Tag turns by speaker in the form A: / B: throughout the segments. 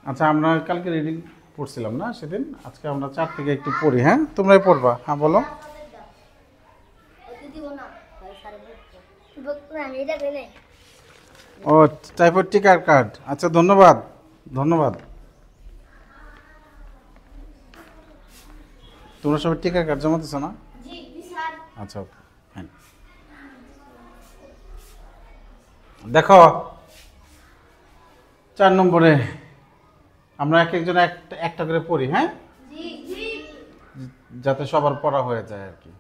A: আচ্ছা আমরা কালকে রিডিং পড়ছিলাম না সেদিন, আজকে আমরা 4 থেকে একটু পড়ি। হ্যাঁ তোমরাই পড়বা। হ্যাঁ বলো। ও টাইপয়েড টিকার কার্ড, আচ্ছা ধন্যবাদ ধন্যবাদ। তোমরা সবাই টিকার কার্ড জমা দিছো না? আচ্ছা ওকে ফাইন। দেখো 4 নম্বরে আমরা এক একজন একটা করে পড়ি। হ্যাঁ যাতে সবার পড়া হয়ে যায় আর কি।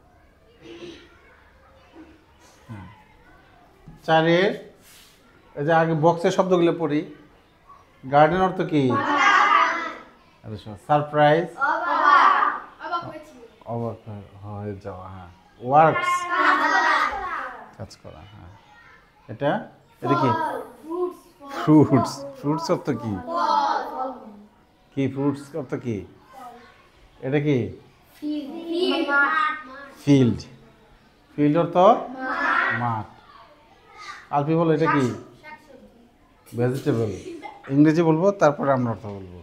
A: 4-এর এই যে আগে বক্সের শব্দগুলো পড়ি। গার্ডেন অর্থ কি? সারপ্রাইজ, অবাক হয়ে যাওয়া। হ্যাঁ ওয়ার্কস, কাজ করা। হ্যাঁ এটা এটা কি? ফ্রুটস, ফ্রুটস অর্থ কি? কি ফ্রুটস অর্থ কি? এটা কি? ফিল্ড, ফিল্ড অর্থ মাঠ। আলপি বলো এটা কি? ভেজিটেবল। ইংরেজি বলবো তারপরে আমরা অর্থ বলবো,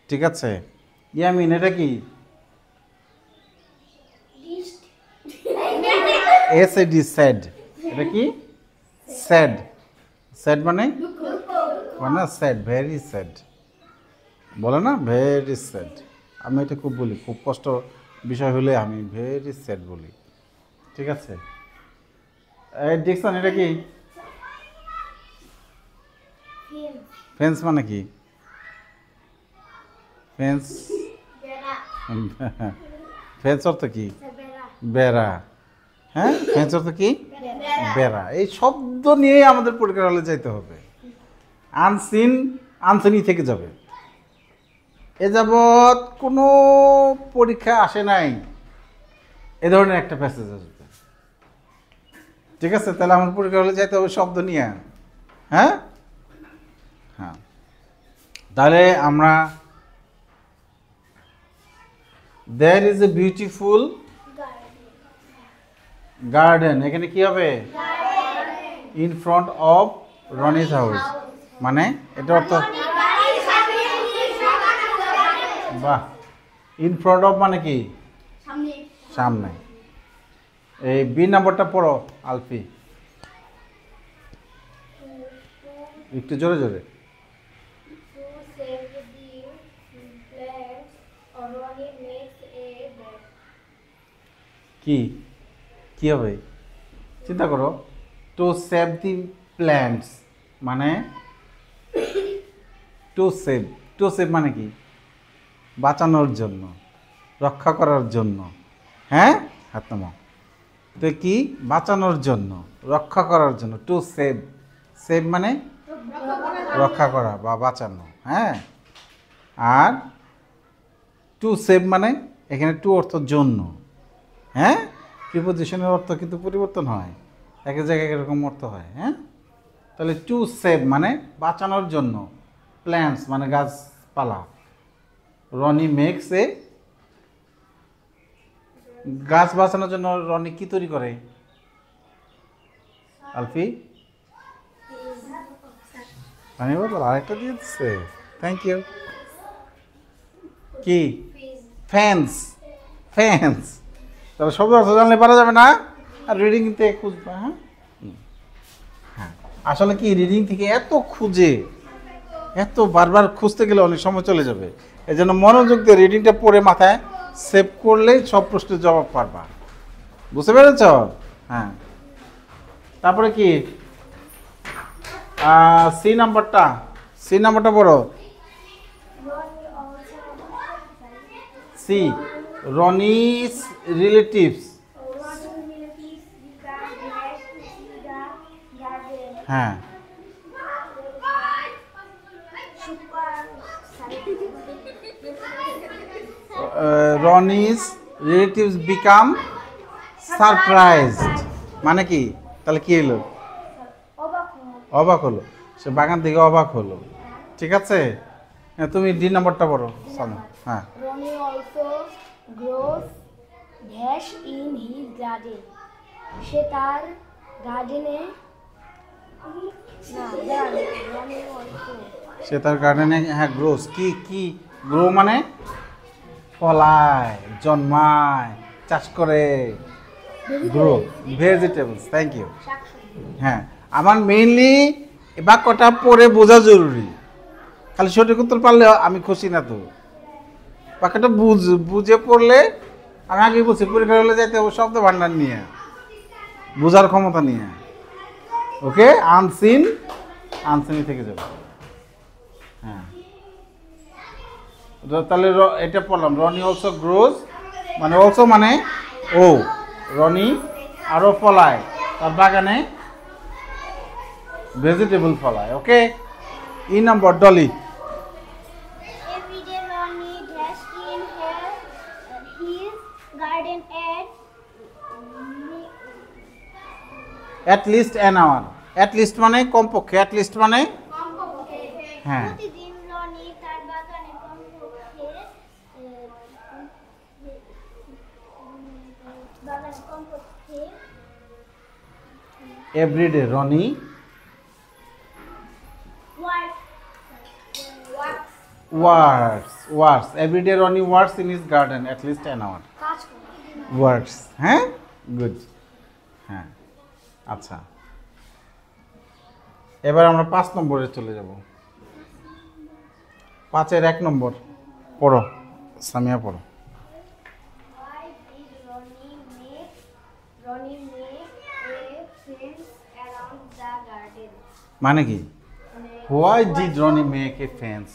A: ঠিক আছে? ইয়ামিন এটা কি? এসএডি, স্যাড। এটা কি? স্যাড। স্যাড মানে স্যাড, ভেরি স্যাড বলে না, ভেরি স্যাড। আমি এটা খুব বলি, খুব কষ্ট বিষয় হলে আমি ভেরি স্যাড বলি, ঠিক আছে? এই ডিকশন এটা কি? ফেন্স মানে কি? ফেন্স, ফেন্স অর্থ কি? বেড়া। হ্যাঁ ফেন্স অর্থ কি? বেড়া। এই শব্দ নিয়ে আমাদের পরীক্ষার হলে যাইতে হবে। আনসিন, আনসিনই থেকে যাবে। এ যাবৎ কোনো পরীক্ষা আসে নাই এ ধরনের একটা প্যাসেজ আসবে, ঠিক আছে? তাহলে আমার পরীক্ষা হলে যাইতে হবে শব্দ নিয়ে। হ্যাঁ হ্যাঁ তাহলে আমরা there is a beautiful garden, এখানে কি হবে? in front of Ronnie's house, মানে এটা অর্থ বাহ। in front of মানে কি? সামনে। এই বি নাম্বারটা পড়ো আলফি, একটু জোরে জোরে। কি কি হবে চিন্তা করো। টু সেভ দি প্ল্যান্টস মানে টু সেভ, টু সেভ মানে কি? বাঁচানোর জন্য, রক্ষা করার জন্য। হ্যাঁ হাত নামাও। তো কি? বাঁচানোর জন্য, রক্ষা করার জন্য। টু সেভ, সেভ মানে রক্ষা করা বা বাঁচানো। হ্যাঁ আর টু সেভ মানে এখানে টু অর্থ জন্য। হ্যাঁ প্রিপোজিশনের অর্থ কিন্তু পরিবর্তন হয়, এক এক জায়গায় এরকম অর্থ হয়। হ্যাঁ তাহলে টু সেভ মানে বাঁচানোর জন্য, প্ল্যান্টস মানে গাছপালা। রনি মেক্স এ, গাছ বাঁচানোর জন্য রনি কি তৈরি করে? আলফি পানি বোতল আরেকটা দিয়ে দিচ্ছে, থ্যাংক ইউ। কি? Fans, fans. তাহলে শব্দ অর্থ জানলে পারা যাবে না, আর রিডিং থেকে খুঁজবে। হ্যাঁ হ্যাঁ আসলে কি রিডিং থেকে এত খুঁজে, এত বারবার খুঁজতে গেলে অনেক সময় চলে যাবে। এই জন্য মনোযোগ দিয়ে রিডিংটা পড়ে মাথায় সেভ করলেই সব প্রশ্নের জবাব পারবা, বুঝতে পেরেছ? হ্যাঁ তারপরে কি? সি নাম্বারটা, সি নাম্বারটা বড়। C Rony's relatives. হ্যাঁ রনিস রিলেটিভস বিকাম সারপ্রাইজড মানে কি? তাহলে কি হলো? অবাক হলো, সে বাগান থেকে অবাক হলো, ঠিক আছে? তুমি ডি নাম্বারটা বলো সামনে। হ্যাঁ
B: Ronnie also grows dash in his garden, সে তার গার্ডেনে না রনি অলসো
A: সে তার গার্ডেনে হ্যাঁ গ্রোস কি কি গ্রো মানে ফলায়, জন্মায়, চাষ করে। Grow vegetables, thank you. হ্যাঁ, আমার মেইনলি এ বাক্যটা পড়ে বোঝা জরুরি, খালি সঠিক উত্তর পারলে আমি খুশি না। তো বাক্যটা বুঝে পড়লে, আমি আগে বলছি পরীক্ষা হলে যাইতে হবে শব্দ ভান্ডার নিয়ে, বোঝার ক্ষমতা নিয়ে। ওকে, আনসিন আনসিনই থেকে যাবে। হ্যাঁ, তাহলে এটা পড়লাম, রনি অলসো গ্রোজ, মানে অলসো মানে ও, রনি আরও ফলায়, তার বাগানে ভেজিটেবল ফলায়। ওকে, ই নম্বর Dolly.
B: Every day Ronnie dash in his garden
A: at least an hour. At least মানে কমপক্ষে, অ্যাট লিস্ট মানে হ্যাঁ।
B: প্রতিদিন রনি তার বাগানে কমপক্ষে
A: everyday Rony works everyday Rony works in his garden at least an hour. Works, হ্যাঁ, গুড। হ্যাঁ, আচ্ছা, এবার আমরা 5 নম্বরে চলে যাব। 5-এর 1 নম্বর পড়ো, সামিয়া পড়ো।
B: Why did Ronnie make a fence around the garden?
A: মানে কি? Why did Roni make a fence?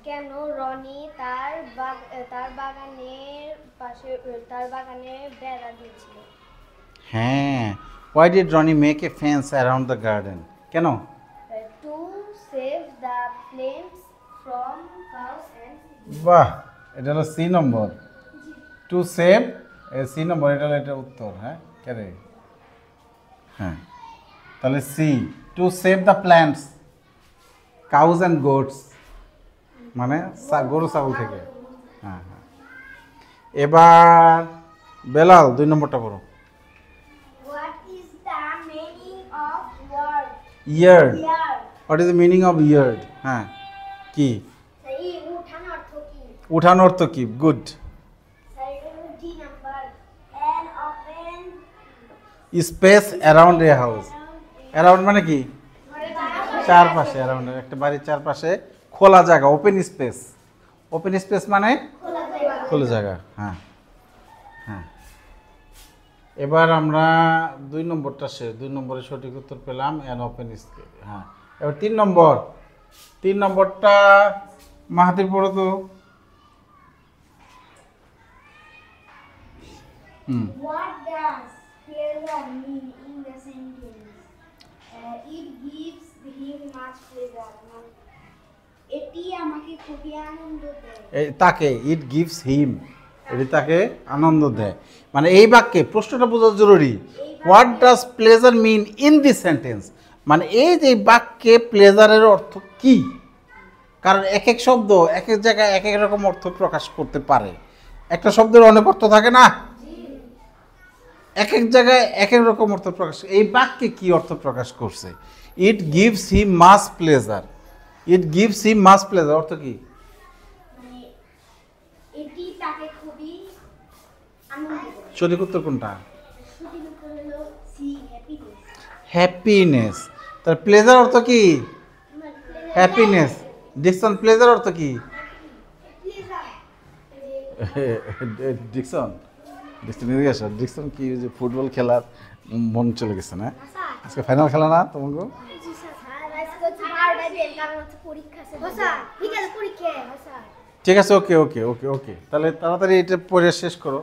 B: কেন রনি তার বাগানের পাশে তার বাগানে বেড়া দিয়েছিল?
A: হ্যাঁ, why did Roni make a fence around the garden? কেন?
B: To save the plants from cows and.
A: বাহ, এটা হলো সি নম্বর। টু সেভ, সি নম্বর, এটা হলো এটা উত্তর। হ্যাঁ, কে রে? হ্যাঁ, তাহলে C, to save the plants, cows and goats, মানে গরু ছাগল থেকে। হ্যাঁ হ্যাঁ, এবার বেলাল 2 নম্বরটা পড়ো।
B: What is the meaning of word?
A: Yard.
B: Yard.
A: What is the meaning of yard? হ্যাঁ, কি?
B: সেই উঠান অর্থ কি?
A: উঠান অর্থ কি? গুড।
B: সেই D number an open
A: space around a house. Around মানে কি? চারপাশে, অ্যারাউন্ড একটা বাড়ির চারপাশে খোলা জায়গা, ওপেন স্পেস। ওপেন স্পেস মানে খোলা জায়গা। হ্যাঁ হ্যাঁ, এবার আমরা 2 নম্বরটা শেষ। 2 নম্বরে সঠিক উত্তর পেলাম, অ্যান ওপেন স্পেস। হ্যাঁ, এবার 3 নম্বর। 3 নম্বরটা মাহাতির পড়ো তো।
B: What does pleasure mean in the sentence? It gives him much pleasure. এটি আমাকে খুবই আনন্দ দেয়।
A: তাকে, ইট গিভস হিম, এটি তাকে আনন্দ দেয়। মানে এই বাক্যে প্রশ্নটা বোঝা জরুরি, what does pleasure mean in this sentence, মানে এই যে বাক্যে প্লেজারের অর্থ কি। কারণ এক এক শব্দ এক এক জায়গায় এক এক রকম অর্থ প্রকাশ করতে পারে। একটা শব্দের অনেক অর্থ থাকে না, এক এক জায়গায় এক এক রকম অর্থ প্রকাশ। এই বাক্যে কি অর্থ প্রকাশ করছে? It gives him much pleasure. It gives him much pleasure অর্থ কি?
B: মানে এটি তাকে খুবই আনন্দ দেয়।
A: সঠিক উত্তর কোনটা?
B: সঠিক উত্তর হলো সি, হ্যাপিনেস।
A: হ্যাপিনেস। তার প্লেজার অর্থ কি? হ্যাপিনেস। ডিকশন, প্লেজার অর্থ কি? ডিকশন, ডিকশন কি যে ফুটবল খেলার মন চলে গেছে না? আজকে ফাইনাল খেলা না তোমাকে? ঠিক আছে, ওকে ওকে ওকে ওকে, তাহলে তাড়াতাড়ি এটা পড়ে শেষ করো।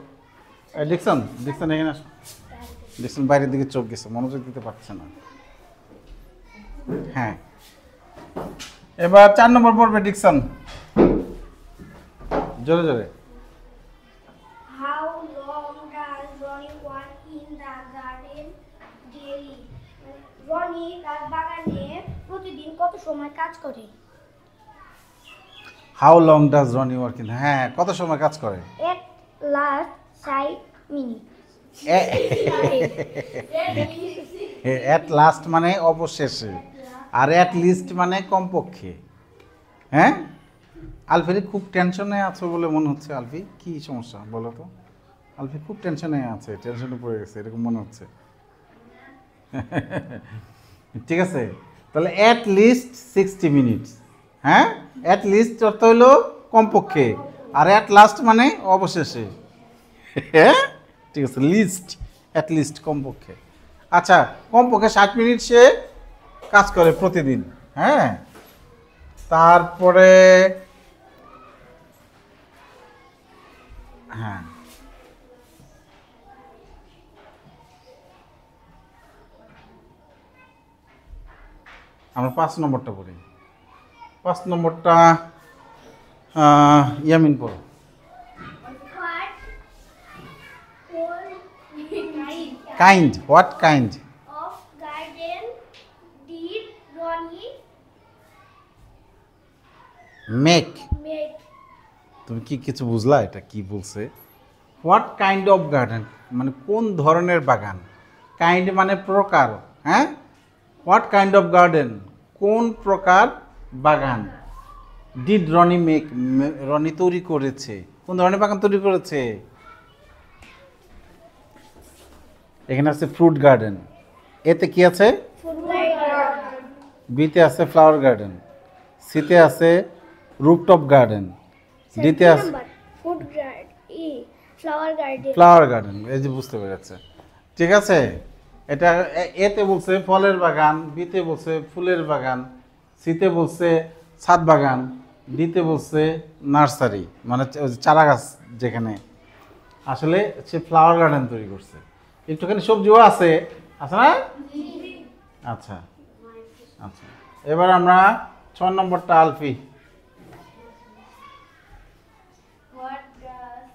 A: ডিকশন, ডিকশন এখানে আসো। ডিকশন বাইরের দিকে চোখ গেছে, মনোযোগ দিতে পারছে না। হ্যাঁ, এবার 4 নম্বর পড়বে ডিকশন, জোরে জোরে।
B: How long does Ronnie work in the garden daily? Ronnie তার বাগানে প্রতিদিন কত সময় কাজ করে?
A: How long does Rony work in, হ্যাঁ, কত সময় কাজ করে?
B: At last 60 minutes.
A: At last মানে অবশেষে, আর অ্যাট লিস্ট মানে কমপক্ষে। হ্যাঁ, আলফির খুব টেনশনে আছো বলে মনে হচ্ছে। আলফি কি সমস্যা বলো তো? আলফি খুব টেনশনে আছে, টেনশনে পড়ে গেছে এরকম মনে হচ্ছে। ঠিক আছে, তাহলে অ্যাট লিস্ট 60 মিনিটস। হ্যাঁ, অ্যাট লিস্ট অর্থ হলো কমপক্ষে, আর অ্যাট লাস্ট মানে অবশেষে। হ্যাঁ, ঠিক আছে, লিস্ট অ্যাট লিস্ট কমপক্ষে। আচ্ছা, কমপক্ষে 60 মিনিট সে কাজ করে প্রতিদিন। হ্যাঁ, তারপরে হ্যাঁ, আমরা 5 নম্বরটা পড়ি। 5 নম্বরটা ইয়ামিন পড়ো। Kind, what kind
B: of garden did Ronnie
A: make.
B: make?
A: তুমি কি কিছু বুঝলা এটা কি বলছে? হোয়াট কাইন্ড অফ গার্ডেন মানে কোন ধরনের বাগান। কাইন্ড মানে প্রকার। হ্যাঁ, হোয়াট কাইন্ড অফ গার্ডেন কোন প্রকার বাগান। ডিড রনি মেক রনি তৈরি করেছে। কোন ধরনের বাগান তৈরি করেছে? এখানে আছে ফ্রুট গার্ডেন, এতে কি আছে? বিতে আছে ফ্লাওয়ার গার্ডেন, সিতে আছে রুফটপ গার্ডেন, ডিতে আছে
B: Food garden, flower garden.
A: Flower garden. এই যে বুঝতে পেরেছে, ঠিক আছে। এটা এতে বলছে ফলের বাগান, বিতে বলছে ফুলের বাগান, সিতে বলছে ছাদ বাগান, ডিতে বলছে নার্সারি মানে চারা গাছ যেখানে। আসলে সে ফ্লাওয়ার গার্ডেন তৈরি করছে। একটুখানি সবজিও আছে, আছে না? আচ্ছা আচ্ছা, এবার আমরা 6 নম্বরটা আলফি।
B: What does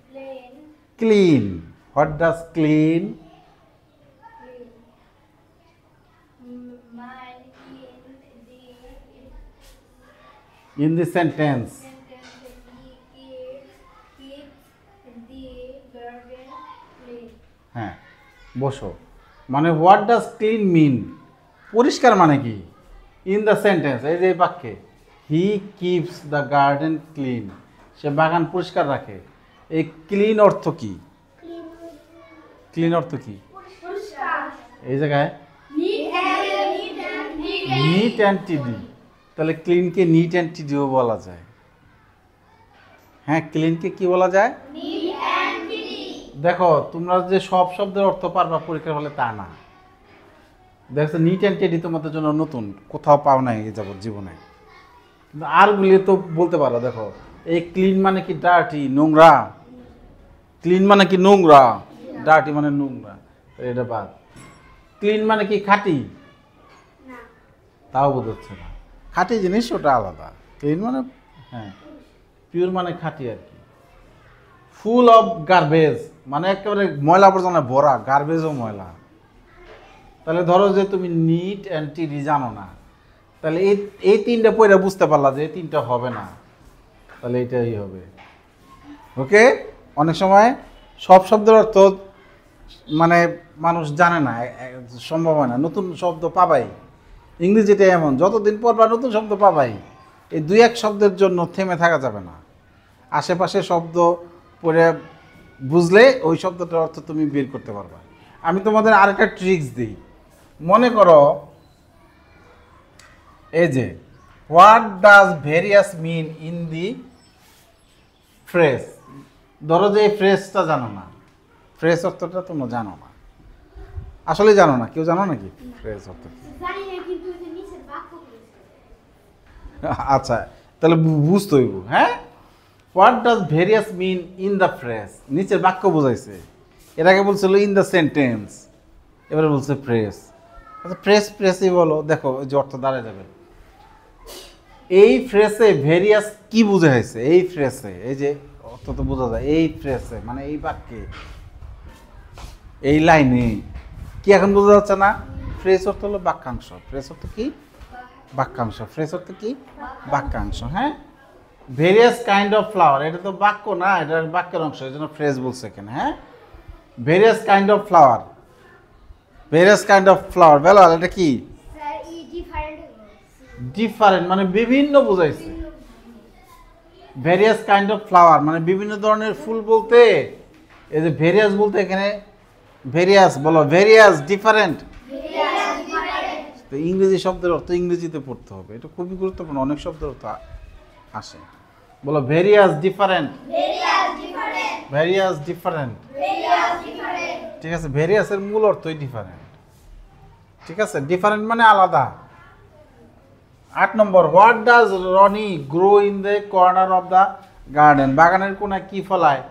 B: plain
A: clean, what does clean
B: mine
A: in the sentence?
B: sentence keeps the garden clean?
A: হ্যাঁ, বসো। মানে হোয়াট ডাজ ক্লিন মিন, পরিষ্কার মানে কি? ইন দ্য সেন্টেন্স, এই যে এই বাক্যে, he keeps the garden clean, সে বাগান পরিষ্কার রাখে। এই ক্লিন অর্থ কি?
B: Clean.
A: ক্লিন অর্থ কি
B: পরিষ্কার।
A: এই জায়গায়? নিট অ্যান্ড টিডি। তাহলে ক্লিনকে নিট অ্যান্ড টিডিও বলা যায়। হ্যাঁ, ক্লিনকে কি বলা যায়? দেখো, তোমরা যে সব শব্দের অর্থ পারবা পরীক্ষার হলে তা না। দেখছো, নিট অ্যান্ড টেডি তোমাদের জন্য নতুন, কোথাও পাও নাই এই যাবত জীবনে। কিন্তু আরগুলি তো বলতে পারো। দেখো, এই ক্লিন মানে কি? ডার্টি, নোংরা। ক্লিন মানে কি? নোংরা। ডার্টি মানে নোংরা, এটা বাদ। ক্লিন মানে কি? খাঁটি,
B: না।
A: তাও বোঝাচ্ছে না। খাঁটি জিনিস ওটা আলাদা। ক্লিন মানে হ্যাঁ, পিওর মানে খাঁটি আর কি। ফুল অফ গার্বেজ মানে একেবারে ময়লা আবর্জনা ভরা, গার্বেজও ময়লা। তাহলে ধরো যে তুমি নিট অ্যান্ড টিডি জানো না, তাহলে এই তিনটা পড়ে বুঝতে পারলা যে এই তিনটা হবে না, তাহলে এইটাই হবে। ওকে, অনেক সময় সব শব্দের অর্থ মানে মানুষ জানে না, সম্ভব হয় না। নতুন শব্দ পাবাই, ইংরেজিটা এমন, যতদিন পর বা নতুন শব্দ পাবাই। এই 2-1 শব্দের জন্য থেমে থাকা যাবে না। আশেপাশে শব্দ পড়ে বুঝলে ওই শব্দটার অর্থ তুমি বের করতে পারবা। আমি তোমাদের আরেকটা ট্রিক্স দিই। মনে করো এই যে what does various mean in the phrase. ধরো যে এই ফ্রেজটা জানো না, ফ্রেজ অর্থটা তোমরা জানো না, আসলে জানো না। কেউ জানো নাকি ফ্রেজ অর্থ কি?
B: জানি না, কিন্তু ওই যে নিচের বাক্য বলেছে।
A: আচ্ছা, তাহলে বুঝতে হইব। হ্যাঁ, what does various mean in the phrase, নিচের বাক্য বোঝাইছে। এর আগে বলছিল ইন দ্য সেন্টেন্স, এবারে বলছে ফ্রেজ। আচ্ছা, ফ্রেজই বলো, দেখো ওই যে অর্থ দাঁড়ায় যাবে। এই ফ্রেজে ভেরিয়াস কি বোঝাইছে? এই ফ্রেজে এই যে অর্থ তো বোঝা যায়। এই ফ্রেজে মানে এই বাক্যে, এই লাইনে কি এখন বোঝা যাচ্ছে না? ফ্রেজ অর্থ হলো বাক্যাংশ। ফ্রেজ অর্থ কি? বাক্যাংশ। ফ্রেজ অর্থ কি? বাক্যাংশ। হ্যাঁ, ভেরিয়াস কাইন্ড অফ ফ্লাওয়ার, এটা তো বাক্য না, এটা বাক্যের অংশ, এই জন্য ফ্রেজ বলছে এখানে। হ্যাঁ, various kind of flower, various kind of flower. Belal, এটা কি?
B: স্যার,
A: ডিফারেন্ট মানে বিভিন্ন বোঝাইছে। ভেরিয়াস কাইন্ড অফ ফ্লাওয়ার মানে বিভিন্ন ধরনের ফুল বলতে এই যে ভেরিয়াস বলতে এখানে ভেরিয়াস বলো, ভেরিয়াস ডিফারেন্ট। তো ইংরেজি শব্দের অর্থ ইংরেজিতে পড়তে হবে, এটা খুবই গুরুত্বপূর্ণ, অনেক শব্দের অর্থ আসে। বলো ভেরিয়াস ডিফারেন্ট, ভেরিয়াস ডিফারেন্ট। ঠিক আছে, ভেরিয়াসের মূল অর্থই ডিফারেন্ট। ঠিক আছে, ডিফারেন্ট মানে আলাদা। 8 নম্বর, what does Ronnie grow in the corner of the garden? বাগানের কোনায় কি ফলায়?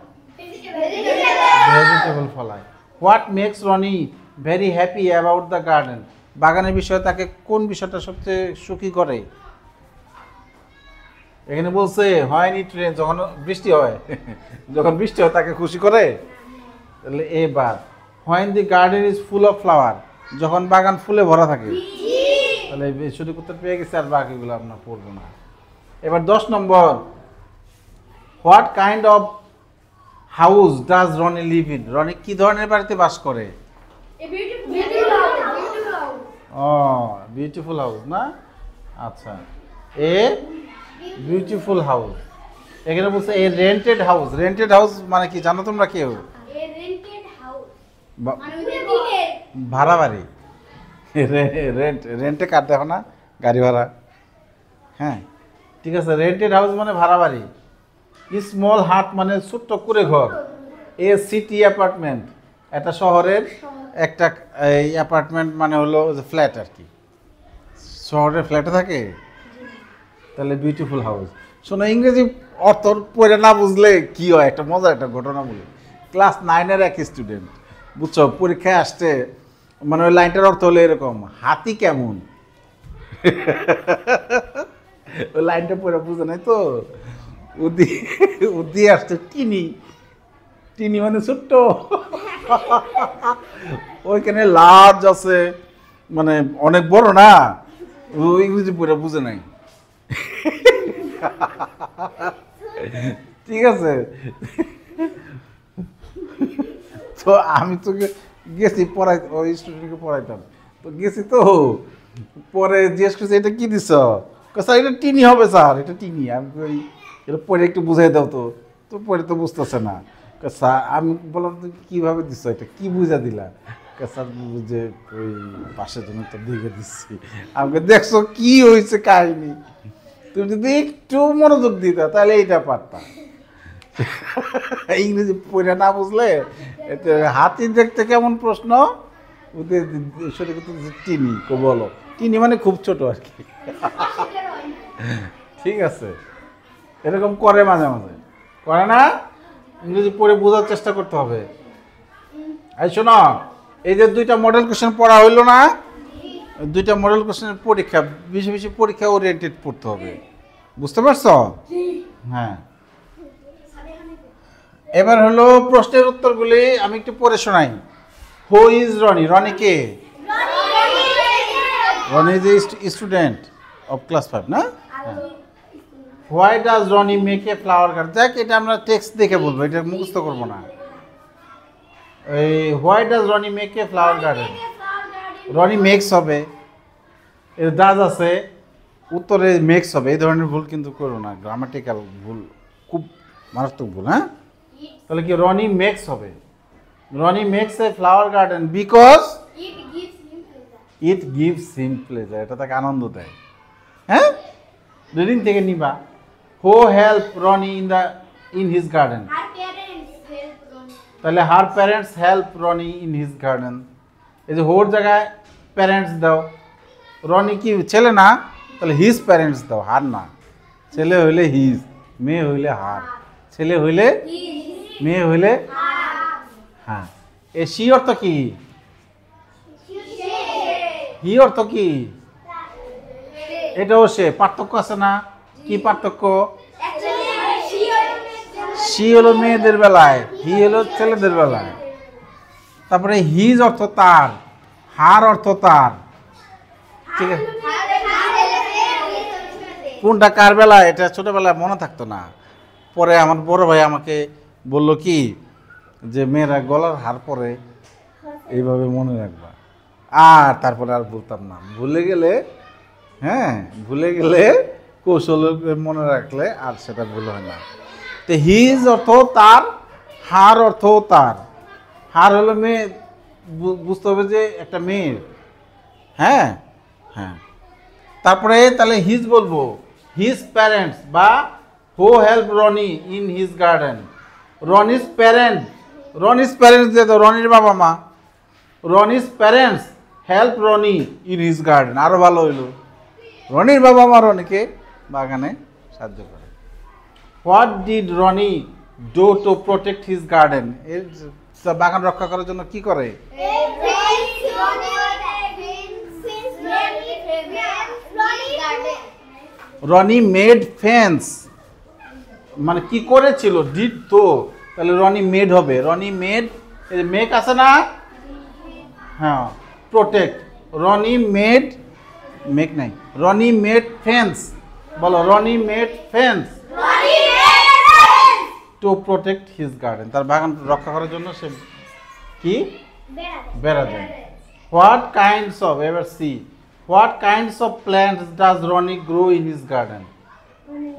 A: ভেজিটেবল ফলায়। What makes Ronnie very happy about the garden? বাগানের বিষয়ে তাকে কোন বিষয়টা সবচেয়ে সুখী করে? এখানে বলছে হয়নি ট্রেন, যখন বৃষ্টি হয় যখন বৃষ্টি হয় তাকে খুশি করে। তাহলে এবার when the garden is full of flower, যখন বাগান ফুলে ভরা থাকে। তাহলে সঠিক উত্তর পেয়ে গেছে, আর বাকিগুলো আপনার পড়বো না। এবার 10 নম্বর, what kind of house does Ronnie live in? Ronnie কি ধরনের বাড়িতে বাস করে? ও বিউটিফুল হাউস না? আচ্ছা, এ বিউটিফুল হাউস। এখানে বলছে এ রেন্টেড হাউস। রেন্টেড হাউস মানে কি জানো তোমরা কেউ? ভাড়া বাড়ি। রেন্টে কার দেখো না, গাড়ি ভাড়া। হ্যাঁ ঠিক আছে, রেন্টেড হাউস মানে ভাড়া বাড়ি। স্মল হাট মানে ছোট্ট কুড়ে ঘর। এ সিটি অ্যাপার্টমেন্ট, একটা শহরের একটা এই অ্যাপার্টমেন্ট মানে হলো ফ্ল্যাট আর কি, শহরের ফ্ল্যাটে থাকে। তাহলে বিউটিফুল হাউস। শোনো, ইংরেজি অর্থ পড়ে না বুঝলে কি হয়, একটা মজার একটা ঘটনা বলি। ক্লাস 9-এর এক স্টুডেন্ট, বুঝছো, পরীক্ষায় আসছে, মানে ওই লাইনটার অর্থ হলো এরকম, হাতি কেমন। ওই লাইনটা পড়ে বুঝে নাই তো, উদি আসছে টিনি। টিনি মানে ছোট্ট। ওইখানে লার্জ আছে, মানে অনেক বড় না, ও ইংরেজি পড়ে বুঝে নাই। ঠিক আছে, তো আমি তো গেছি পড়াই, ওই স্টুডেন্টকে পড়াইতাম, তো গেছি তো পরে জিজ্ঞেস করছি এটা কি দিছ? স্যার এটা টিনি হবে স্যার, এটা টিনি। আমি ওই এটা পরে একটু বুঝাই দাও তো, তো পরে তো বুঝতেছে না। স্যার আমি বললাম তুমি কীভাবে দিচ্ছ, এটা কি বুঝা দিলা? স্যার যে ওই পাশের জন্য তো দিকে দিচ্ছি। আমাকে দেখছো কি হয়েছে কাহিনি, তুমি যদি একটু মনোযোগ দিতা তাহলে এইটা পারতাম। ইংরেজি পড়ে না বুঝলে এতে হাতি দেখতে কেমন প্রশ্ন, ওদের সঠিক টিনি বলো। টিনি মানে খুব ছোট আর কি। ঠিক আছে, এরকম করে মাঝে মাঝে, করে না? ইংরেজি পড়ে বোঝার চেষ্টা করতে হবে। এই শোনো, এই যে 2টা মডেল কোশ্চেন পড়া হইলো না, 2টা মডেল কোশ্চেনের পরীক্ষা, বেশি বেশি পরীক্ষা ওরিয়েন্টেড পড়তে হবে, বুঝতে পারছো? হ্যাঁ, এবার হলো প্রশ্নের উত্তরগুলি আমি একটু পড়ে শোনাই। Who is Rony? রনি কে? Rony is student of class 5 না? Why does Rony make a flower garden? দেখ, এটা আমরা টেক্সট দেখে বলবো, এটা মুখস্থ করবো না। এই why does Rony make a flower garden? Rony makes হবে, এর ডাজ আছে, উত্তরে মেক্স হবে। এই ধরনের ভুল কিন্তু করো না, গ্রামাটিক্যাল ভুল খুব মারাত্মক ভুল। হ্যাঁ, তাহলে কি রনি মেক্স হবে? Ronnie makes a flower garden because it gives him pleasure. এটা তাকে আনন্দ দেয়। হ্যাঁ, রিডিং থেকে নিবা। Who help Roni in his garden? তাহলে her parents help Roni in his garden. এই যে হোর জায়গায় প্যারেন্টস দাও, রনি কি ছেলে না, তাহলে হিজ প্যারেন্টস দাও, হার না। ছেলে হইলে হিজ, মেয়ে হইলে হার। ছেলে হইলে, মেয়ে হইলে হ্যাঁ। এ সি অর্থ কি? হি অর্থ কি? এটাও সে। পার্থক্য আছে না? কি পার্থক্য? সি হলো মেয়েদের বেলায়, হি হলো ছেলেদের বেলায়। তারপরে হিজ অর্থ তার, হার অর্থ তার। ঠিক আছে, কোনটা কার বেলায় এটা ছোটবেলায় মনে থাকতো না। পরে আমার বড় ভাই আমাকে বলল কি যে মেয়েরা গলার হার পরে এইভাবে মনে রাখবা, আর তারপরে আর বলতাম না। ভুলে গেলে হ্যাঁ, ভুলে গেলে কৌশল মনে রাখলে আর সেটা ভুল হয় না। তো হিজ অর্থ তার, হার অর্থ তার। হার হলো মেয়ে, বুঝতে হবে যে একটা মেয়ের। হ্যাঁ হ্যাঁ, তারপরে তাহলে হিজ বলবো, হিজ প্যারেন্টস বা who help Roni in his garden. Rony's parents, Rony's parents দিয়ে তো রনির বাবা মা। Rony's parents help Roni in his garden, আরও ভালো হইল। রনির বাবা মা রনিকে বাগানে সাহায্য করে। What did Rony do to protect his garden? এর বাগান রক্ষা করার জন্য কি করে? রনি মেড ফেন্স, মানে কি করেছিল? ডিড তো, তাহলে রনি মেড হবে। রনি মেড, মেক আছে না? হ্যাঁ, প্রোটেক্ট। রনি মেড, মেক নাই, রনি মেড ফেন্স। বলো, Ronnie made fence to protect his garden. তার বাগান রক্ষা করার জন্য সে কি বেড়া দেয়। হোয়াট কাইন্ডস অফ, এবার C, what kinds of plants does Ronnie grow in his garden?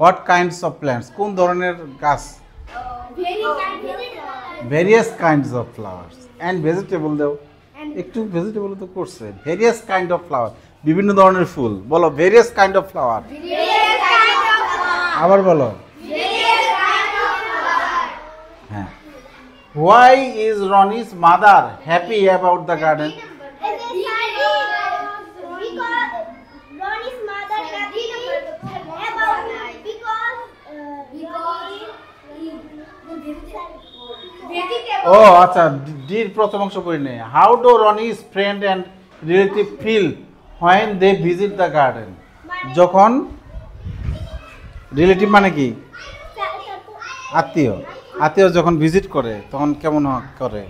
A: What kinds of plants, কোন ধরনের গাছ? Various kinds of flowers and vegetable. দেও একটু, ভেজিটেবল তো করছে। ভেরিয়াস কাইন্ড অফ ফ্লাওয়ার, বিভিন্ন ধরনের ফুল। বলো, ভেরিয়াস কাইন্ড অফ ফ্লাওয়ার। আবার বলো। হ্যাঁ। Why is Roni's mother happy about the garden? ও আচ্ছা, ডির প্রথম অংশ পড়ি নে। How do Ronnie's friend and relative feel when they visit the garden? যখন রিলেটিভ মানে কি? আত্মীয়। আত্মীয় যখন ভিজিট করে তখন কেমন করে?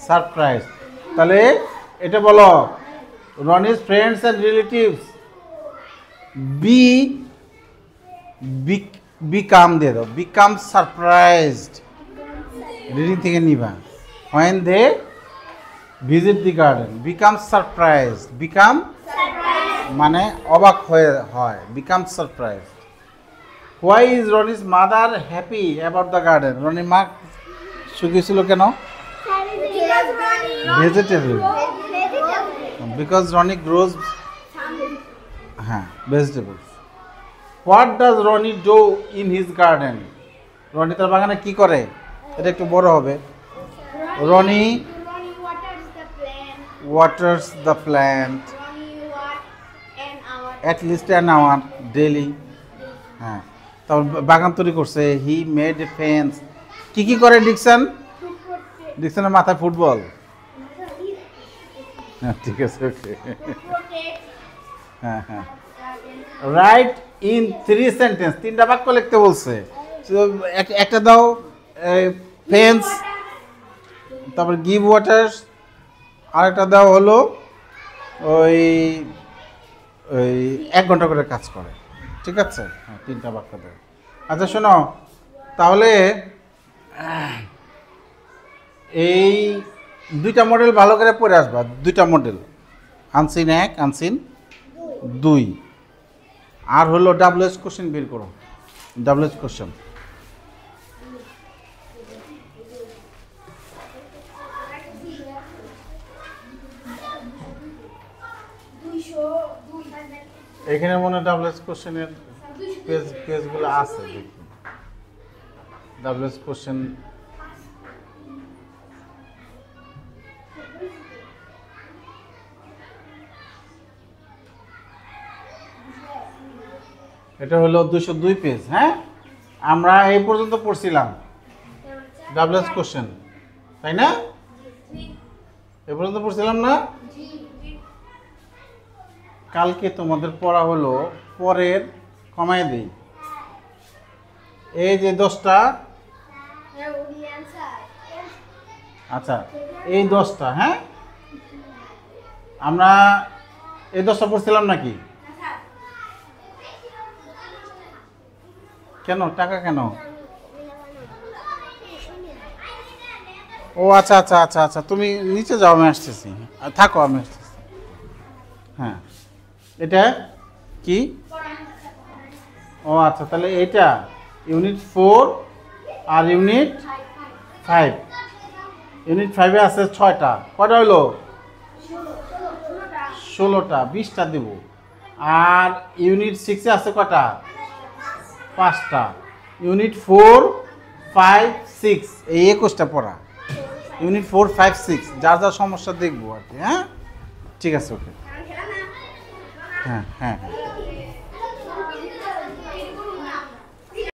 A: সারপ্রাইজ। তাহলে এটা বলো, Rony's friends and relatives become দিয়ে দাও, বিকাম সারপ্রাইজড। রিডিং থেকে নিবা। When they visit the garden, become surprised. Become মানে অবাক হয়ে হয়, become surprised. Why is Roni's mother happy about the garden? রনির মা সুখী ছিল কেন? ভেজিটেবল, বিকজ রনি গ্রোজ, হ্যাঁ, vegetables. What does Rony do in his garden? Rony তার বাগানে কি করে? এটা একটু বড় হবে। Roni waters the plant at least an hour daily. হ্যাঁ, তারপর বাগান তৈরি করছে। He made a fence. কি কি করে ডিকশন? ডিকশনের মাথায় ফুটবল। হ্যাঁ, ঠিক আছে, ওকে। হ্যাঁ হ্যাঁ, রাইট ইন 3 সেন্টেন্স, 3টা বাক্য লিখতে বলছে। একটা দাও ফেন্স, তারপর গিভ ওয়াটার, আরেকটা দাও হলো ওই 1 ঘন্টা করে কাজ করে। ঠিক আছে, হ্যাঁ, 3টা বাক্য দাও। আচ্ছা শোনো, তাহলে এই 2টা মডেল ভালো করে পড়ে আসবা। 2টা মডেল, আনসিন 1, আনসিন 2, আর হলো WH কোশ্চেন বের করো। WH কোশ্চেন এখানে মনে হয় WH কোশ্চেনের পেজগুলো আছে। দেখুন, WH কোশ্চেন এটা হলো 202 পেজ। হ্যাঁ, আমরা এই পর্যন্ত পড়ছিলাম WH কোশ্চেন, তাই না? এই পর্যন্ত পড়ছিলাম না? কালকে তোমাদের পড়া হলো পরের, কমায় দেই, এই যে 10টা, আচ্ছা এই 10টা, হ্যাঁ, আমরা এই 10টা পড়ছিলাম নাকি? কেন টাকা কেন? ও আচ্ছা আচ্ছা আচ্ছা আচ্ছা, তুমি নিচে যাও, আমি আসতেছি। থাকো, আমি আসতেছি। হ্যাঁ, এটা কি? ও আচ্ছা, তাহলে এটা ইউনিট 4 আর ইউনিট 5। ইউনিট 5-এ আছে 6টা, কয়টা হলো? 16টা, 20টা দেব। আর ইউনিট 6-এ আছে কয়টা? 5টা। ইউনিট 4, 5, 6 এই 21টা পড়া। ইউনিট 4, 5, 6 যার যা সমস্যা দেখবো আর কি। হ্যাঁ ঠিক আছে, ওকে। হ্যাঁ হ্যাঁ হ্যাঁ।